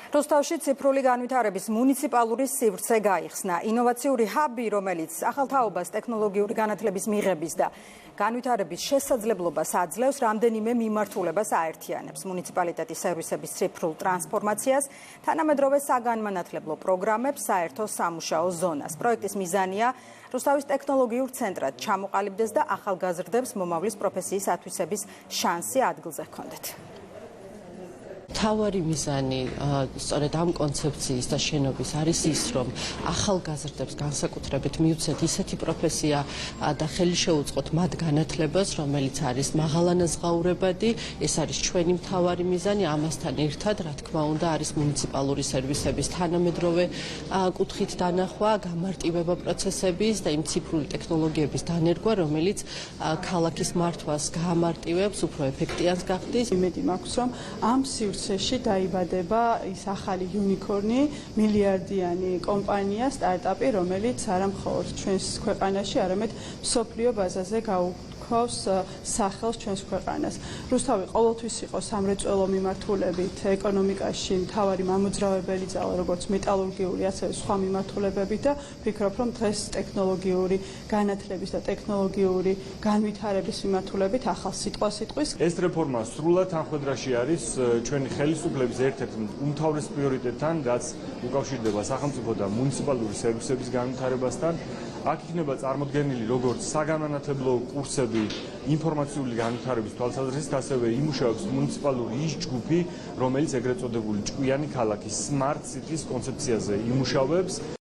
როსტოვში ციფრული განვითარების მუნიციპალური სივრცე გაიხსნა. ინოვაციური ჰაბი, რომელიც ახალთაობას ტექნოლოგიური განათლების მიღების და განვითარების შესაძლებლობას აძლევს, რამდენიმე მიმართულებას აერთიანებს. მუნიციპალიტეტის სერვისების ციფრულ ტრანსფორმაციას, თანამედროვე საგანმანათლებლო პროგრამებს, საერთო სამუშაო ზონას. პროექტის მიზანია როსტოვის ტექნოლოგიურ ცენტრად ჩამოყალიბდეს და ახალგაზრდებს მომავლის პროფესიის ათვისების შანსი ადგილზე ჰქონდეთ. თავარი მიზანი სწორედ ამ კონცეფციის და შენობის არის ის, რომ ახალგაზრდებს განსაკუთრებით მივცეთ ისეთი პროფესია და ხელი შეუწყოთ მათ განათლებას, რომელიც არის მაღალანაზღაურებადი. ეს არის ჩვენი მთავარი მიზანი. ამასთან ერთად, რა თქმა უნდა, არის მუნიციპალური სერვისების თანამედროვე კუთხით დანახვა, გამარტივება პროცესების და იმ ციფრული ტექნოლოგიების დანერგვა, რომელიც ქალაქის მართვას გაამარტივებს, უფრო ეფექტიანს გახდის. იმედი მაქვს, რომ ამ სივრცეში დაიბადება ის ახალი იუნიკორნი, მილიარდიანი კომპანია, სტარტაპი, რომელიც არა მხოლოდ ჩვენს ქვეყანაში, არამედ მსოფლიო ბაზაზე გაუქმავს სახელს ჩვენს ქვეყანას. რუსთავი ყოველთვის იყო სამრეწველო მიმართულებით ეკონომიკაში მთავარი მამოძრავებელი ძალა, როგორც მეტალურგიული, ასევე სხვა მიმართულებებით და ვფიქრობ, რომ დღეს ტექნოლოგიური განათლების და ტექნოლოგიური განვითარების მიმართულებით ახალ სიტყვას იტყვის. ეს რეფორმა სრულად თანხმედრაში არის ჩვენი ხელისუფლების ერთ-ერთ უმთავრეს პრიორიტეტთან, რაც უკავშირდება სახელმწიფო და მუნიციპალური სერვისების განვითარებასთან. აქ იქნება წარმოდგენილი როგორც საგანმანათლებლო კურსები ინფორმაციული განვითარების თვალსაზრისით, ასევე იმუშავებს მუნიციპალური ის ჯგუფი, რომელიც ეგრეთ წოდებული ჭკვიანი ქალაქის Smart Cities კონცეფციაზე იმუშავებს.